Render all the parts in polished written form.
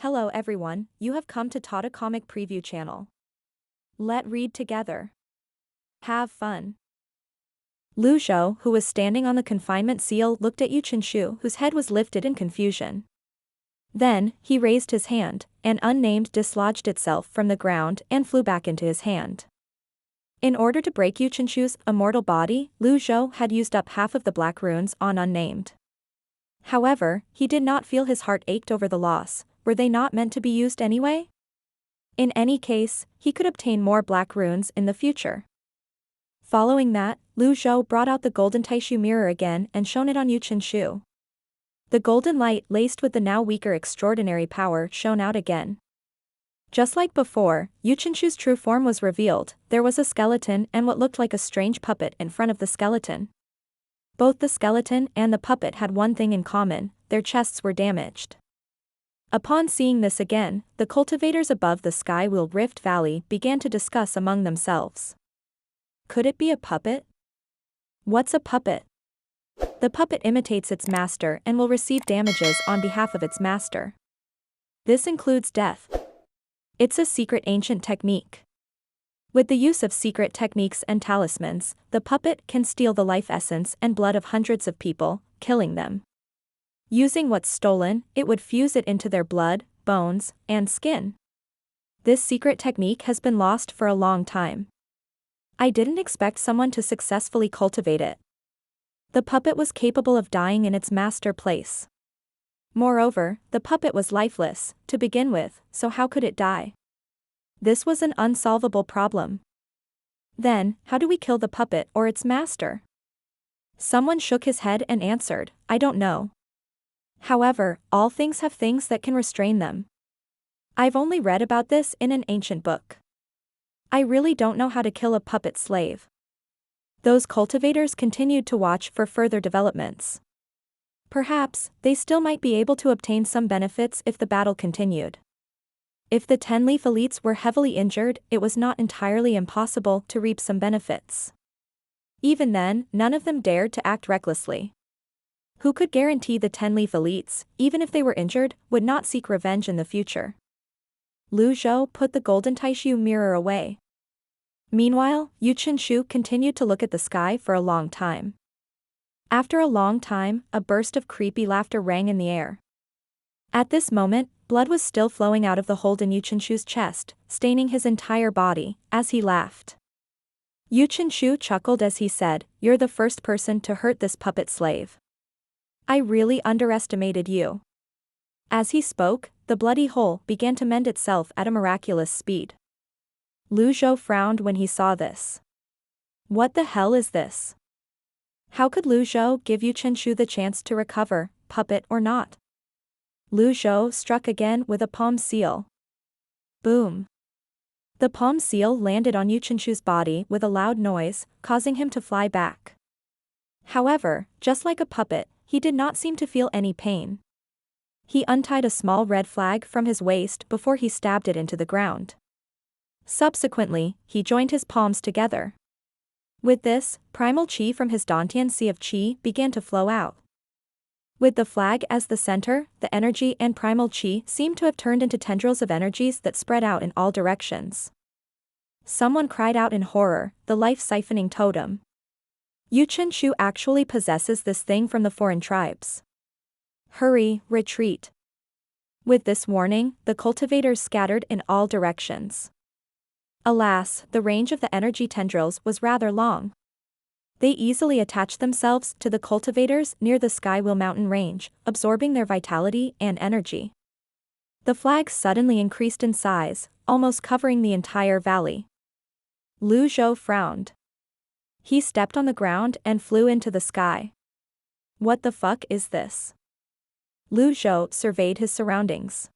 Hello everyone, you have come to Tata Comic Preview channel. Let read together. Have fun. Lu Zhou, who was standing on the confinement seal, looked at Yu Qinshu, whose head was lifted in confusion. Then, he raised his hand, and unnamed dislodged itself from the ground and flew back into his hand. In order to break Yu Qinshu's immortal body, Lu Zhou had used up half of the black runes on unnamed. However, he did not feel his heart ached over the loss. Were they not meant to be used anyway? In any case, he could obtain more black runes in the future. Following that, Lu Zhou brought out the golden Taishu mirror again and shone it on Yu Qinshu. The golden light laced with the now weaker extraordinary power shone out again. Just like before, Yu Qinshu's true form was revealed. There was a skeleton and what looked like a strange puppet in front of the skeleton. Both the skeleton and the puppet had one thing in common: their chests were damaged. Upon seeing this again, the cultivators above the Skywheel Rift Valley began to discuss among themselves. Could it be a puppet? What's a puppet? The puppet imitates its master and will receive damages on behalf of its master. This includes death. It's a secret ancient technique. With the use of secret techniques and talismans, the puppet can steal the life essence and blood of hundreds of people, killing them. Using what's stolen, it would fuse it into their blood, bones, and skin. This secret technique has been lost for a long time. I didn't expect someone to successfully cultivate it. The puppet was capable of dying in its master place. Moreover, the puppet was lifeless, to begin with, so how could it die? This was an unsolvable problem. Then, how do we kill the puppet or its master? Someone shook his head and answered, I don't know. However, all things have things that can restrain them. I've only read about this in an ancient book. I really don't know how to kill a puppet slave. Those cultivators continued to watch for further developments. Perhaps, they still might be able to obtain some benefits if the battle continued. If the 10-leaf elites were heavily injured, it was not entirely impossible to reap some benefits. Even then, none of them dared to act recklessly. Who could guarantee the 10-leaf elites, even if they were injured, would not seek revenge in the future? Lu Zhou put the golden Taishu mirror away. Meanwhile, Yu Qinshu continued to look at the sky for a long time. After a long time, a burst of creepy laughter rang in the air. At this moment, blood was still flowing out of the hole in Yu Qinshu's chest, staining his entire body, as he laughed. Yu Qinshu chuckled as he said, "You're the first person to hurt this puppet slave. I really underestimated you." As he spoke, the bloody hole began to mend itself at a miraculous speed. Lu Zhou frowned when he saw this. What the hell is this? How could Lu Zhou give Yu Qinshu the chance to recover, puppet or not? Lu Zhou struck again with a palm seal. Boom. The palm seal landed on Yu Qinshu's body with a loud noise, causing him to fly back. However, just like a puppet, he did not seem to feel any pain. He untied a small red flag from his waist before he stabbed it into the ground. Subsequently, he joined his palms together. With this, primal chi from his Dantian Sea of Chi began to flow out. With the flag as the center, the energy and primal chi seemed to have turned into tendrils of energies that spread out in all directions. Someone cried out in horror, the life-siphoning totem. Yu Qinshu actually possesses this thing from the foreign tribes. Hurry, retreat. With this warning, the cultivators scattered in all directions. Alas, the range of the energy tendrils was rather long. They easily attached themselves to the cultivators near the Skywheel Mountain range, absorbing their vitality and energy. The flag suddenly increased in size, almost covering the entire valley. Lu Zhou frowned. He stepped on the ground and flew into the sky. What the fuck is this? Lu Zhou surveyed his surroundings.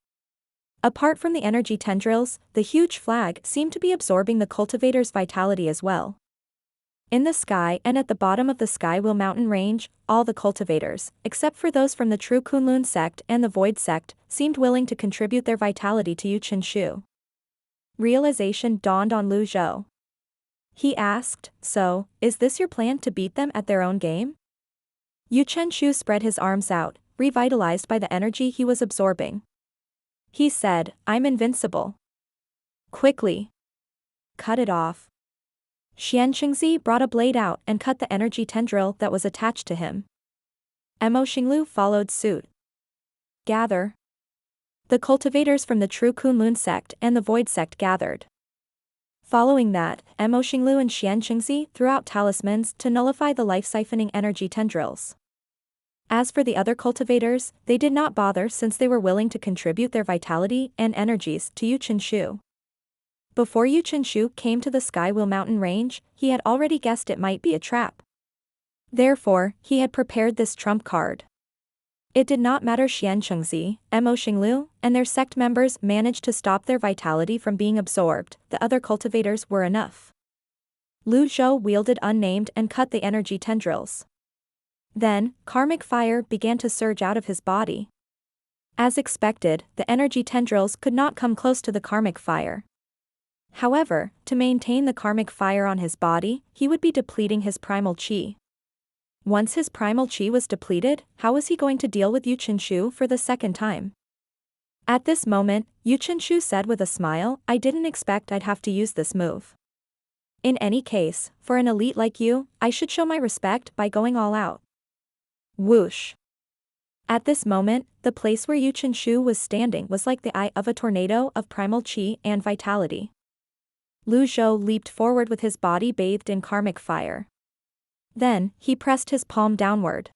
Apart from the energy tendrils, the huge flag seemed to be absorbing the cultivator's vitality as well. In the sky and at the bottom of the Skywheel Mountain range, all the cultivators, except for those from the true Kunlun sect and the Void sect, seemed willing to contribute their vitality to Yu Qinshu. Realization dawned on Lu Zhou. He asked, "So, is this your plan to beat them at their own game?" Yu Qinshu spread his arms out, revitalized by the energy he was absorbing. He said, I'm invincible. Quickly. Cut it off. Xianqingzi brought a blade out and cut the energy tendril that was attached to him. Mo Xinglu followed suit. Gather. The cultivators from the True Kunlun sect and the Void sect gathered. Following that, Mo Xinglu and Xianqingzi threw out talismans to nullify the life-siphoning energy tendrils. As for the other cultivators, they did not bother since they were willing to contribute their vitality and energies to Yu Qinshu. Before Yu Qinshu came to the Skywheel Mountain range, he had already guessed it might be a trap. Therefore, he had prepared this trump card. It did not matter Xianqingzi, Mo Xinglu, and their sect members managed to stop their vitality from being absorbed, the other cultivators were enough. Lu Zhou wielded Unnamed and cut the energy tendrils. Then, karmic fire began to surge out of his body. As expected, the energy tendrils could not come close to the karmic fire. However, to maintain the karmic fire on his body, he would be depleting his primal qi. Once his primal qi was depleted, how was he going to deal with Yu Qinshu for the second time? At this moment, Yu Qinshu said with a smile, I didn't expect I'd have to use this move. In any case, for an elite like you, I should show my respect by going all out. Whoosh. At this moment, the place where Yu Qinshu was standing was like the eye of a tornado of primal qi and vitality. Lu Zhou leaped forward with his body bathed in karmic fire. Then, he pressed his palm downward.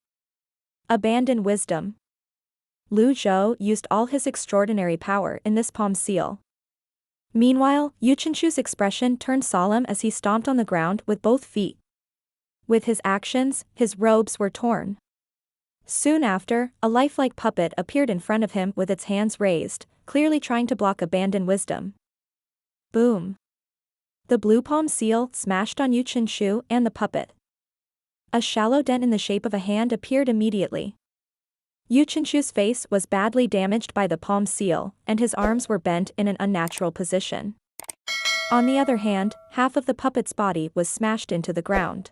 Abandon wisdom. Lu Zhou used all his extraordinary power in this palm seal. Meanwhile, Yu Qinshu's expression turned solemn as he stomped on the ground with both feet. With his actions, his robes were torn. Soon after, a lifelike puppet appeared in front of him with its hands raised, clearly trying to block Abandon wisdom. Boom. The blue palm seal smashed on Yu Qinshu and the puppet. A shallow dent in the shape of a hand appeared immediately. Yu Qinshu's face was badly damaged by the palm seal, and his arms were bent in an unnatural position. On the other hand, half of the puppet's body was smashed into the ground.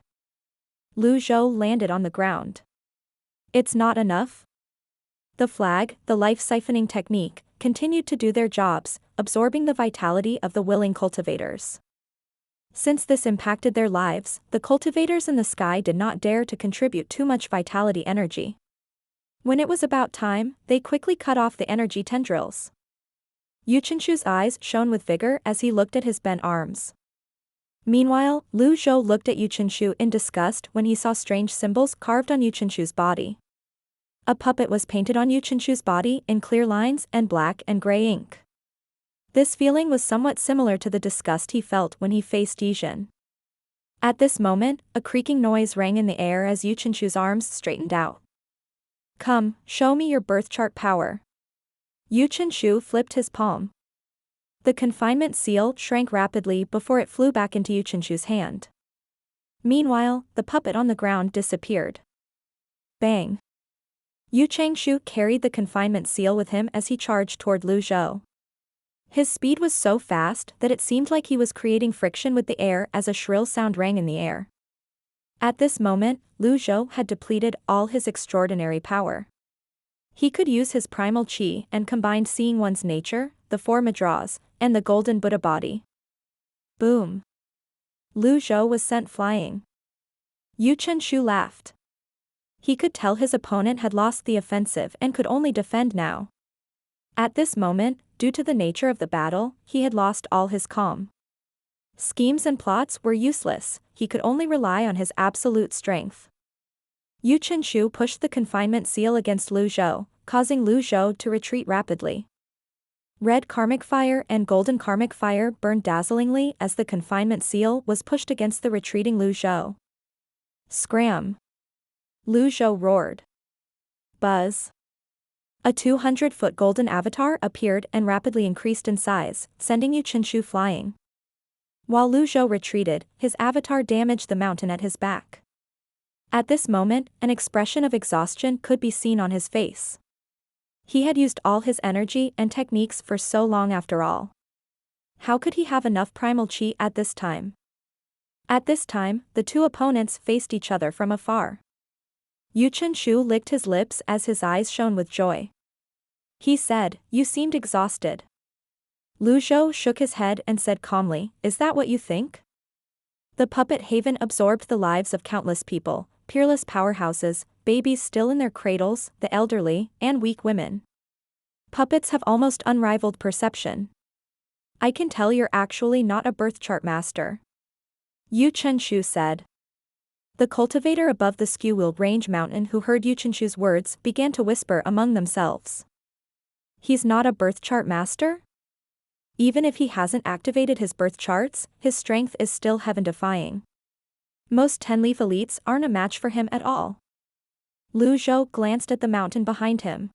Lu Zhou landed on the ground. It's not enough? The flag, the life-siphoning technique, continued to do their jobs, absorbing the vitality of the willing cultivators. Since this impacted their lives, the cultivators in the sky did not dare to contribute too much vitality energy. When it was about time, they quickly cut off the energy tendrils. Yu Qinshu's eyes shone with vigor as he looked at his bent arms. Meanwhile, Lu Zhou looked at Yu Qinshu in disgust when he saw strange symbols carved on Yu Qinshu's body. A puppet was painted on Yu Qinshu's body in clear lines and black and gray ink. This feeling was somewhat similar to the disgust he felt when he faced Yizhen. At this moment, a creaking noise rang in the air as Yu Qinshu's arms straightened out. Come, show me your birth chart power. Yu Qinshu flipped his palm. The confinement seal shrank rapidly before it flew back into Yu Qinshu's hand. Meanwhile, the puppet on the ground disappeared. Bang. Yu Qinshu carried the confinement seal with him as he charged toward Lu Zhou. His speed was so fast that it seemed like he was creating friction with the air as a shrill sound rang in the air. At this moment, Lu Zhou had depleted all his extraordinary power. He could use his primal qi and combined Seeing One's Nature, the Four Madras, and the Golden Buddha body. Boom. Lu Zhou was sent flying. Yu Qinshu laughed. He could tell his opponent had lost the offensive and could only defend now. At this moment, due to the nature of the battle, he had lost all his calm. Schemes and plots were useless, he could only rely on his absolute strength. Yu Qinshu pushed the confinement seal against Lu Zhou, causing Lu Zhou to retreat rapidly. Red karmic fire and golden karmic fire burned dazzlingly as the confinement seal was pushed against the retreating Lu Zhou. Scram! Lu Zhou roared. Buzz! A 200-foot golden avatar appeared and rapidly increased in size, sending Yu Qinshu flying. While Lu Zhou retreated, his avatar damaged the mountain at his back. At this moment, an expression of exhaustion could be seen on his face. He had used all his energy and techniques for so long after all. How could he have enough primal qi at this time? At this time, the two opponents faced each other from afar. Yu Qinshu licked his lips as his eyes shone with joy. He said, "You seemed exhausted." Lu Zhou shook his head and said calmly, "Is that what you think?" The puppet haven absorbed the lives of countless people, peerless powerhouses, babies still in their cradles, the elderly, and weak women. Puppets have almost unrivaled perception. I can tell you're actually not a birth chart master. Yu Chenshu said. The cultivator above the Skew-Wheel Range mountain who heard Yu Chenshu's words began to whisper among themselves. He's not a birth chart master? Even if he hasn't activated his birth charts, his strength is still heaven-defying. Most 10-leaf elites aren't a match for him at all. Lu Zhou glanced at the mountain behind him.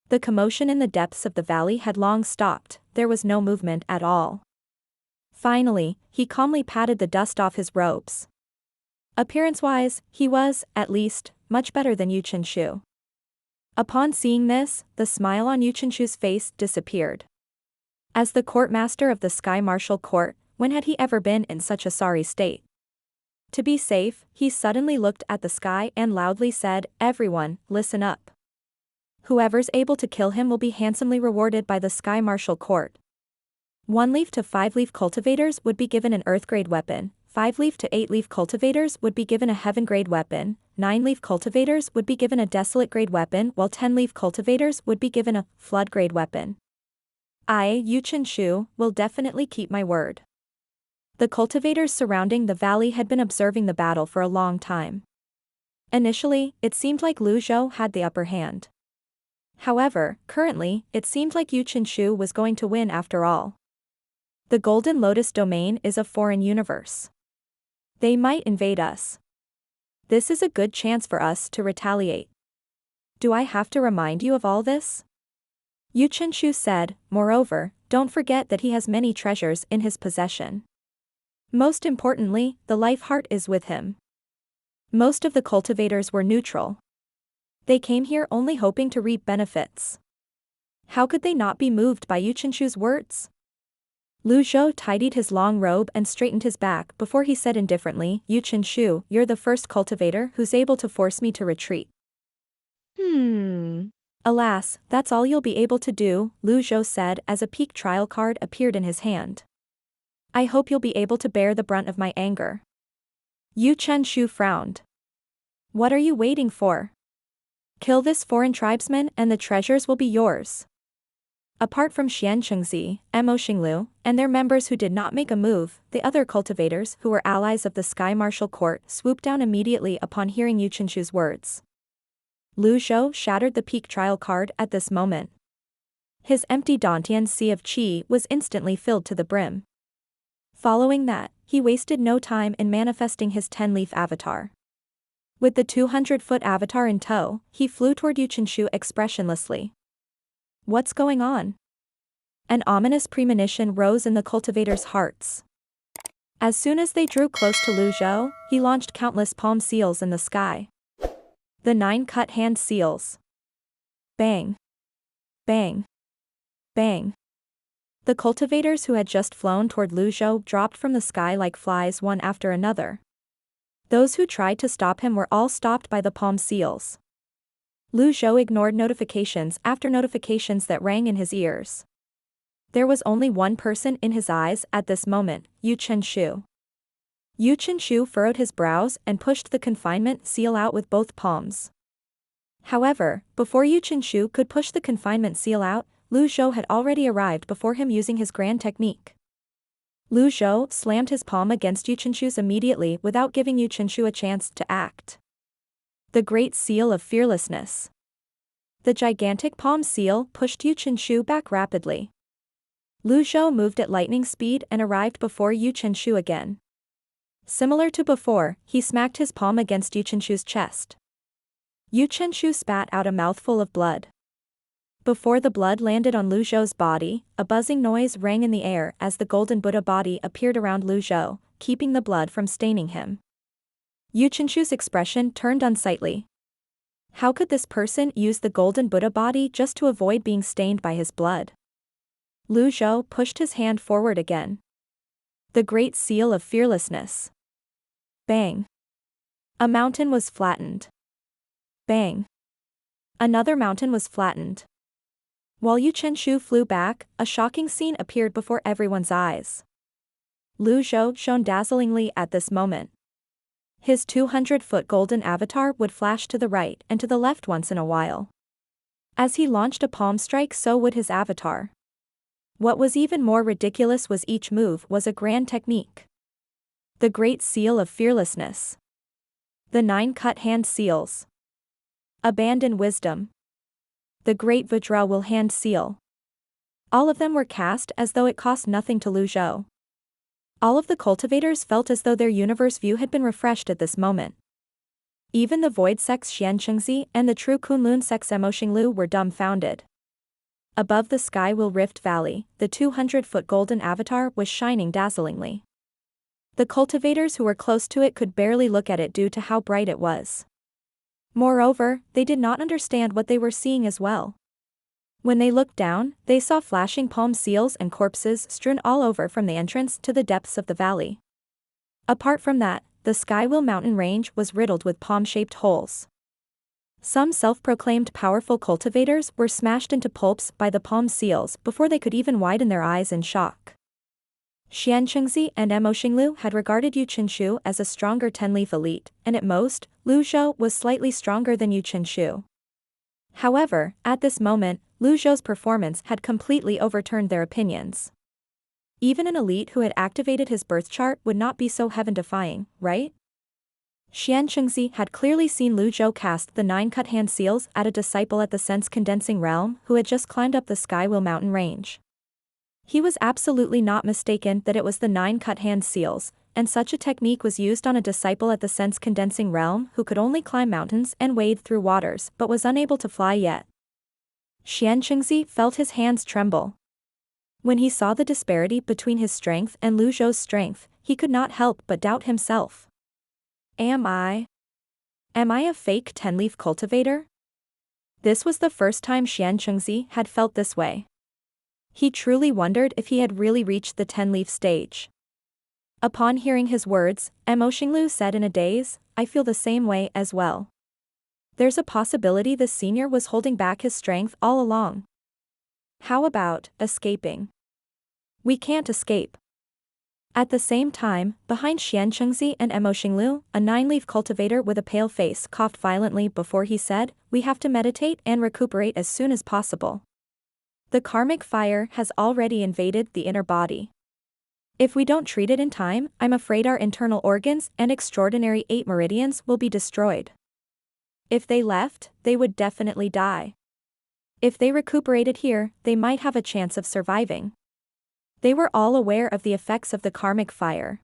The commotion in the depths of the valley had long stopped, there was no movement at all. Finally, he calmly patted the dust off his robes. Appearance-wise, he was, at least, much better than Yu Chenshu. Upon seeing this, the smile on Yu Chenshu's face disappeared. As the courtmaster of the Sky Martial Court, when had he ever been in such a sorry state? To be safe, he suddenly looked at the sky and loudly said, "Everyone, listen up. Whoever's able to kill him will be handsomely rewarded by the Sky Martial Court. 1-leaf to 5-leaf cultivators would be given an Earth-grade weapon, 5-leaf to 8-leaf cultivators would be given a Heaven-grade weapon, 9-leaf cultivators would be given a Desolate-grade weapon while 10-leaf cultivators would be given a Flood-grade weapon. I, Yu Chenshu, will definitely keep my word." The cultivators surrounding the valley had been observing the battle for a long time. Initially, it seemed like Lu Zhou had the upper hand. However, currently, it seemed like Yu Chenshu was going to win after all. The Golden Lotus domain is a foreign universe. They might invade us. This is a good chance for us to retaliate. Do I have to remind you of all this? Yu Chenshu said, "Moreover, don't forget that he has many treasures in his possession. Most importantly, the life heart is with him." Most of the cultivators were neutral. They came here only hoping to reap benefits. How could they not be moved by Yu Chenshu's words? Lu Zhou tidied his long robe and straightened his back before he said indifferently, "Yu Chenshu, you're the first cultivator who's able to force me to retreat." Alas, that's all you'll be able to do, Lu Zhou said as a peak trial card appeared in his hand. I hope you'll be able to bear the brunt of my anger. Yu Chenshu frowned. What are you waiting for? Kill this foreign tribesman and the treasures will be yours. Apart from Xian Chengzi, Mo Xinglu, and their members who did not make a move, the other cultivators who were allies of the Sky Martial Court swooped down immediately upon hearing Yu Chenshu's words. Lu Zhou shattered the peak trial card at this moment. His empty Dantian sea of qi was instantly filled to the brim. Following that, he wasted no time in manifesting his 10-leaf avatar. With the 200-foot avatar in tow, he flew toward Yu Chenshu expressionlessly. What's going on? An ominous premonition rose in the cultivators' hearts. As soon as they drew close to Lu Zhou, he launched countless palm seals in the sky. The 9 cut-hand seals. Bang. Bang. Bang. The cultivators who had just flown toward Lu Zhou dropped from the sky like flies one after another. Those who tried to stop him were all stopped by the palm seals. Lu Zhou ignored notifications after notifications that rang in his ears. There was only one person in his eyes at this moment, Yu Chenshu. Yu Chenshu furrowed his brows and pushed the confinement seal out with both palms. However, before Yu Chenshu could push the confinement seal out, Lu Zhou had already arrived before him using his grand technique. Lu Zhou slammed his palm against Yu Chenshu's immediately without giving Yu Chenshu a chance to act. The Great Seal of Fearlessness. The gigantic palm seal pushed Yu Chenshu back rapidly. Lu Zhou moved at lightning speed and arrived before Yu Chenshu again. Similar to before, he smacked his palm against Yu Chenshu's chest. Yu Chenshu spat out a mouthful of blood. Before the blood landed on Lu Zhou's body, a buzzing noise rang in the air as the golden Buddha body appeared around Lu Zhou, keeping the blood from staining him. Yu Chenshu's expression turned unsightly. How could this person use the golden Buddha body just to avoid being stained by his blood? Lu Zhou pushed his hand forward again. The Great Seal of Fearlessness. Bang. A mountain was flattened. Bang. Another mountain was flattened. While Yu Qinshu flew back, a shocking scene appeared before everyone's eyes. Zhou shone dazzlingly at this moment. His 200-foot golden avatar would flash to the right and to the left once in a while. As he launched a palm strike, so would his avatar. What was even more ridiculous was each move was a grand technique. The Great Seal of Fearlessness. The 9 cut hand seals. Abandon Wisdom. The Great Vajra Hand Seal. All of them were cast as though it cost nothing to Zhou. All of the cultivators felt as though their universe view had been refreshed at this moment. Even the Void Sect's Xianchengzi and the True Kunlun Sect's Emoxinglu were dumbfounded. Above the Skywheel Rift Valley, the 200-foot golden avatar was shining dazzlingly. The cultivators who were close to it could barely look at it due to how bright it was. Moreover, they did not understand what they were seeing as well. When they looked down, they saw flashing palm seals and corpses strewn all over from the entrance to the depths of the valley. Apart from that, the Skywheel mountain range was riddled with palm-shaped holes. Some self-proclaimed powerful cultivators were smashed into pulps by the palm seals before they could even widen their eyes in shock. Xianchengzi and Emoxinglu had regarded Yu Qinshu as a stronger 10-leaf elite, and at most, Zhou was slightly stronger than Yu Qinshu. However, at this moment, Zhou's performance had completely overturned their opinions. Even an elite who had activated his birth chart would not be so heaven-defying, right? Xianchengzi had clearly seen Zhou cast the 9 cut hand seals at a disciple at the sense-condensing realm who had just climbed up the Skywheel mountain range. He was absolutely not mistaken that it was the 9 cut hand seals, and such a technique was used on a disciple at the sense-condensing realm who could only climb mountains and wade through waters but was unable to fly yet. Xianchengzi felt his hands tremble. When he saw the disparity between his strength and Zhou's strength, he could not help but doubt himself. Am I a fake 10-leaf cultivator? This was the first time Xianchengzi had felt this way. He truly wondered if he had really reached the 10-leaf stage. Upon hearing his words, Emoxinglu said in a daze, "I feel the same way as well. There's a possibility this senior was holding back his strength all along. How about escaping? We can't escape." At the same time, behind Xianchengzi and Emoxinglu, a 9-leaf cultivator with a pale face coughed violently before he said, "We have to meditate and recuperate as soon as possible. The karmic fire has already invaded the inner body. If we don't treat it in time, I'm afraid our internal organs and extraordinary 8 meridians will be destroyed. If they left, they would definitely die. If they recuperated here, they might have a chance of surviving." They were all aware of the effects of the karmic fire.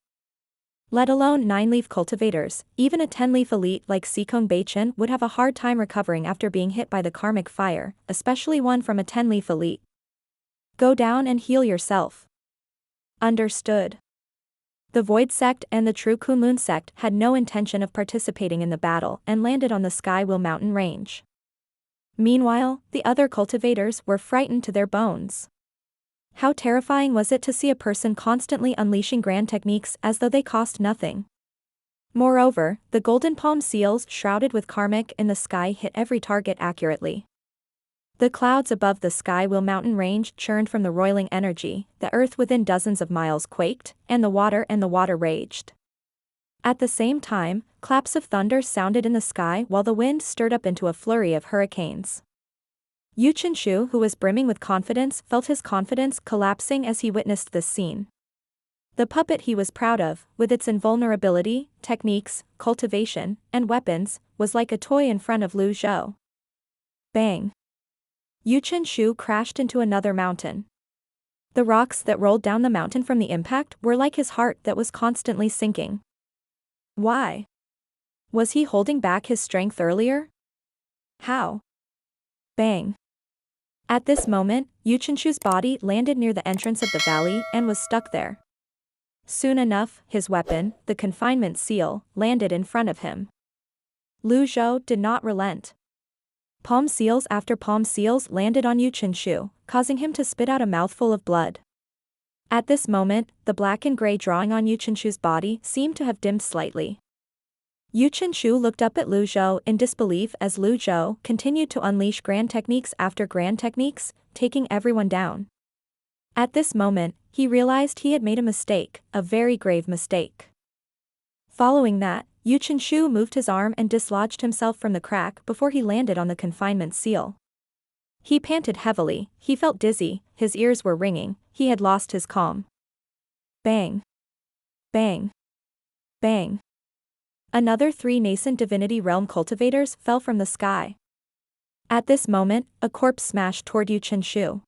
Let alone 9-leaf cultivators, even a 10-leaf elite like Sikong Beichen would have a hard time recovering after being hit by the karmic fire, especially one from a 10-leaf elite. Go down and heal yourself. Understood. The Void Sect and the True Kunlun Sect had no intention of participating in the battle and landed on the Skywheel mountain range. Meanwhile, the other cultivators were frightened to their bones. How terrifying was it to see a person constantly unleashing grand techniques as though they cost nothing. Moreover, the golden palm seals shrouded with karmic in the sky hit every target accurately. The clouds above the Skywheel mountain range churned from the roiling energy, the earth within dozens of miles quaked, and the water raged. At the same time, claps of thunder sounded in the sky while the wind stirred up into a flurry of hurricanes. Yu Qinshu, who was brimming with confidence, felt his confidence collapsing as he witnessed this scene. The puppet he was proud of, with its invulnerability, techniques, cultivation, and weapons, was like a toy in front of Zhou. Bang! Yu Qinshu crashed into another mountain. The rocks that rolled down the mountain from the impact were like his heart that was constantly sinking. Why? Was he holding back his strength earlier? How? Bang! At this moment, Yu Qinshu's body landed near the entrance of the valley and was stuck there. Soon enough, his weapon, the confinement seal, landed in front of him. Zhou did not relent. Palm seals after palm seals landed on Yu Qinshu, causing him to spit out a mouthful of blood. At this moment, the black and gray drawing on Yu Qinshu's body seemed to have dimmed slightly. Yu Qinshu looked up at Lu Zhou in disbelief as Lu Zhou continued to unleash grand techniques after grand techniques, taking everyone down. At this moment, he realized he had made a mistake, a very grave mistake. Following that, Yu Qinshu moved his arm and dislodged himself from the crack before he landed on the confinement seal. He panted heavily, he felt dizzy, his ears were ringing, he had lost his calm. Bang! Bang! Bang! Another 3 nascent divinity realm cultivators fell from the sky. At this moment, a corpse smashed toward Yu Qinshu.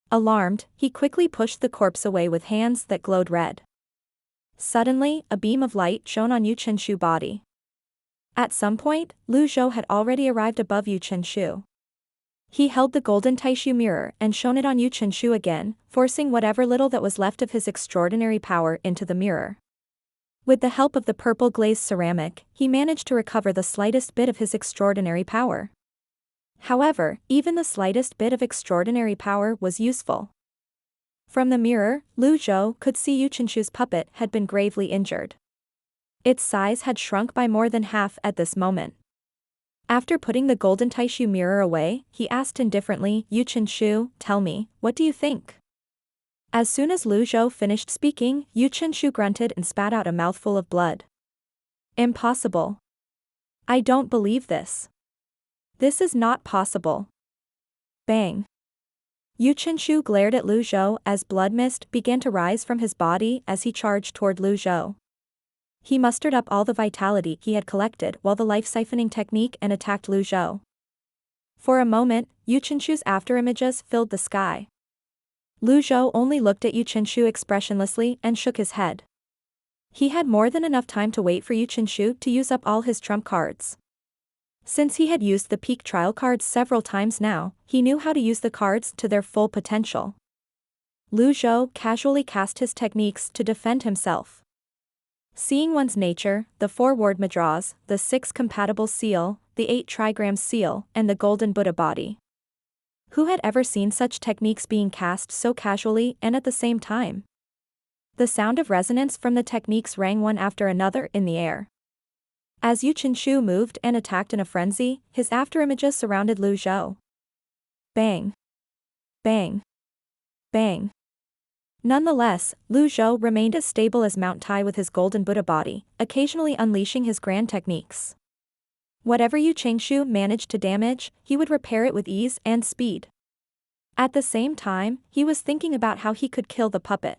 Alarmed, he quickly pushed the corpse away with hands that glowed red. Suddenly, a beam of light shone on Yu Qinshu's body. At some point, Lu Zhou had already arrived above Yu Qinshu. He held the golden Taishu mirror and shone it on Yu Qinshu again, forcing whatever little that was left of his extraordinary power into the mirror. With the help of the purple glazed ceramic, he managed to recover the slightest bit of his extraordinary power. However, even the slightest bit of extraordinary power was useful. From the mirror, Lu Zhou could see Yu Qinshu's puppet had been gravely injured. Its size had shrunk by more than half at this moment. After putting the golden Taishu mirror away, he asked indifferently, "Yu Qinshu, tell me, what do you think?" As soon as Lu Zhou finished speaking, Yu Qinshu grunted and spat out a mouthful of blood. "Impossible. I don't believe this. This is not possible." Bang. Yu Qinshu glared at Lu Zhou as blood mist began to rise from his body as he charged toward Lu Zhou. He mustered up all the vitality he had collected while the life-siphoning technique and attacked Lu Zhou. For a moment, Yu Qinshu's afterimages filled the sky. Lu Zhou only looked at Yu Qinshu expressionlessly and shook his head. He had more than enough time to wait for Yu Qinshu to use up all his trump cards. Since he had used the peak trial cards several times now, he knew how to use the cards to their full potential. Lu Zhou casually cast his techniques to defend himself. Seeing one's nature, the 4 ward madras, the 6 compatible seal, the 8 trigrams seal, and the golden Buddha body. Who had ever seen such techniques being cast so casually and at the same time? The sound of resonance from the techniques rang one after another in the air. As Yu Qinshu moved and attacked in a frenzy, his afterimages surrounded Lu Zhou. Bang! Bang! Bang! Nonetheless, Lu Zhou remained as stable as Mount Tai with his golden Buddha body, occasionally unleashing his grand techniques. Whatever Yu Qinshu managed to damage, he would repair it with ease and speed. At the same time, he was thinking about how he could kill the puppet.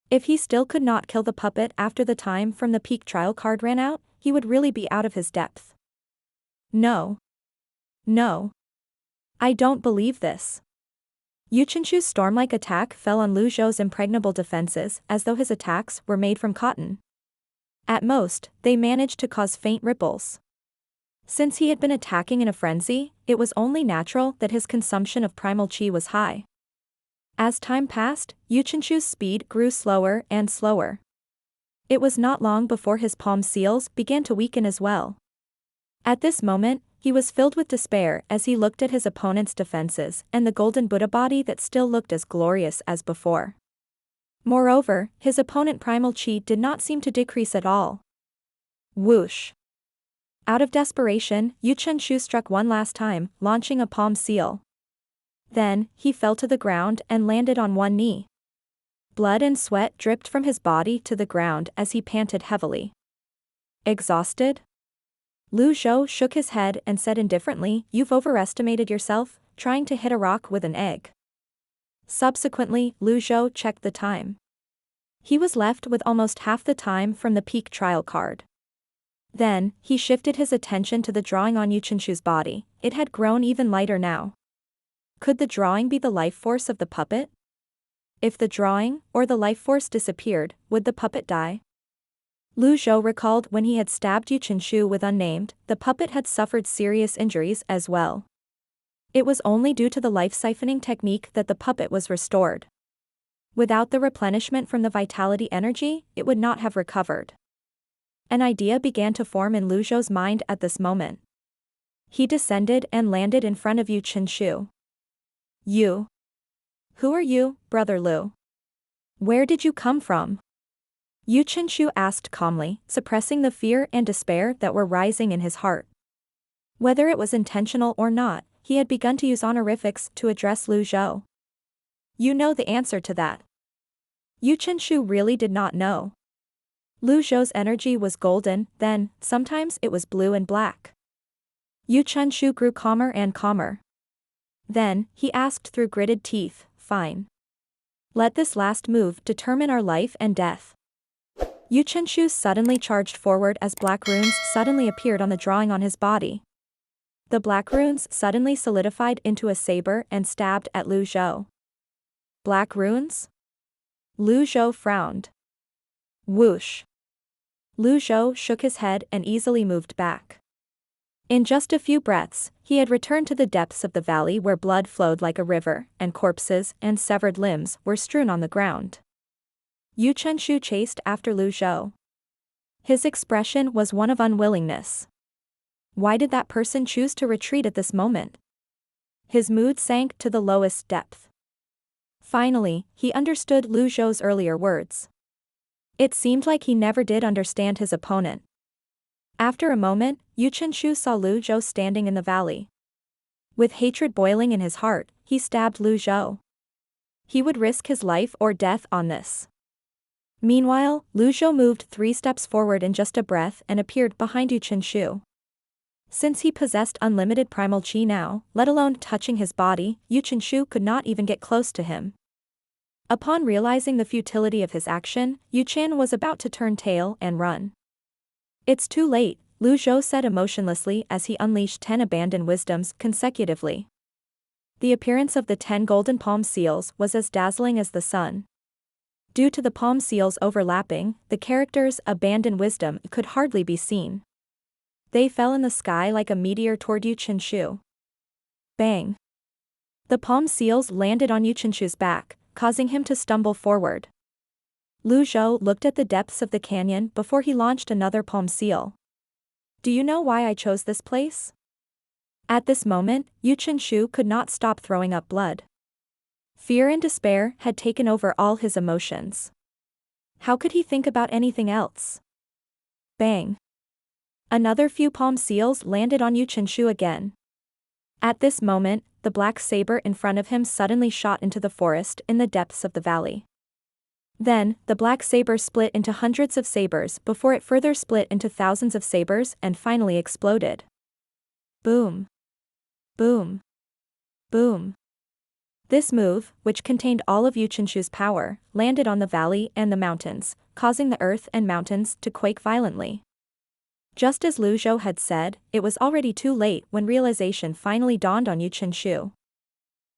If he still could not kill the puppet after the time from the peak trial card ran out, he would really be out of his depth. No. No. I don't believe this. Yu Qinshu's storm-like attack fell on Lu Zhou's impregnable defenses as though his attacks were made from cotton. At most, they managed to cause faint ripples. Since he had been attacking in a frenzy, it was only natural that his consumption of primal chi was high. As time passed, Yu Qinshu's speed grew slower and slower. It was not long before his palm seals began to weaken as well. At this moment, he was filled with despair as he looked at his opponent's defenses and the golden Buddha body that still looked as glorious as before. Moreover, his opponent primal chi did not seem to decrease at all. Whoosh! Out of desperation, Yu Qinshu struck one last time, launching a palm seal. Then, he fell to the ground and landed on one knee. Blood and sweat dripped from his body to the ground as he panted heavily. Exhausted? Lu Zhou shook his head and said indifferently, "You've overestimated yourself, trying to hit a rock with an egg." Subsequently, Lu Zhou checked the time. He was left with almost half the time from the peak trial card. Then, he shifted his attention to the drawing on Yu Qinshu's body. It had grown even lighter now. Could the drawing be the life force of the puppet? If the drawing, or the life force disappeared, would the puppet die? Lu Zhou recalled when he had stabbed Yu Qinshu with unnamed, the puppet had suffered serious injuries as well. It was only due to the life-siphoning technique that the puppet was restored. Without the replenishment from the vitality energy, it would not have recovered. An idea began to form in Lu Zhou's mind at this moment. He descended and landed in front of Yu Qinshu. "You. Who are you, Brother Lu? Where did you come from?" Yu Qinshu asked calmly, suppressing the fear and despair that were rising in his heart. Whether it was intentional or not, he had begun to use honorifics to address Lu Zhou. You know the answer to that. Yu Qinshu really did not know. Lu Zhou's energy was golden, then, sometimes it was blue and black. Yu Qinshu grew calmer and calmer. Then, he asked through gritted teeth, fine. Let this last move determine our life and death. Yu Qinshu suddenly charged forward as black runes suddenly appeared on the drawing on his body. The black runes suddenly solidified into a saber and stabbed at Lu Zhou. Black runes? Lu Zhou frowned. Whoosh. Lu Zhou shook his head and easily moved back. In just a few breaths, he had returned to the depths of the valley where blood flowed like a river, and corpses and severed limbs were strewn on the ground. Yu Qinshu chased after Lu Zhou. His expression was one of unwillingness. Why did that person choose to retreat at this moment? His mood sank to the lowest depth. Finally, he understood Lu Zhou's earlier words. It seemed like he never did understand his opponent. After a moment, Yu Qinshu saw Lu Zhou standing in the valley. With hatred boiling in his heart, he stabbed Lu Zhou. He would risk his life or death on this. Meanwhile, Lu Zhou moved 3 steps forward in just a breath and appeared behind Yu Qinshu. Since he possessed unlimited primal chi now, let alone touching his body, Yu Qinshu could not even get close to him. Upon realizing the futility of his action, Yu Qian was about to turn tail and run. It's too late, Lu Zhou said emotionlessly as he unleashed 10 abandoned wisdoms consecutively. The appearance of the 10 golden palm seals was as dazzling as the sun. Due to the palm seals overlapping, the characters abandoned wisdom could hardly be seen. They fell in the sky like a meteor toward Yu Qinshu. Bang! The palm seals landed on Yu Qinshu's back, causing him to stumble forward. Lu Zhou looked at the depths of the canyon before he launched another palm seal. Do you know why I chose this place? At this moment, Yu Qinshu could not stop throwing up blood. Fear and despair had taken over all his emotions. How could he think about anything else? Bang! Another few palm seals landed on Yu Qinshu again. At this moment, the black saber in front of him suddenly shot into the forest in the depths of the valley. Then, the black saber split into hundreds of sabers before it further split into thousands of sabers and finally exploded. Boom. Boom. Boom. This move, which contained all of Yu Qinshu's power, landed on the valley and the mountains, causing the earth and mountains to quake violently. Just as Lu Zhou had said, it was already too late when realization finally dawned on Yu Qinshu.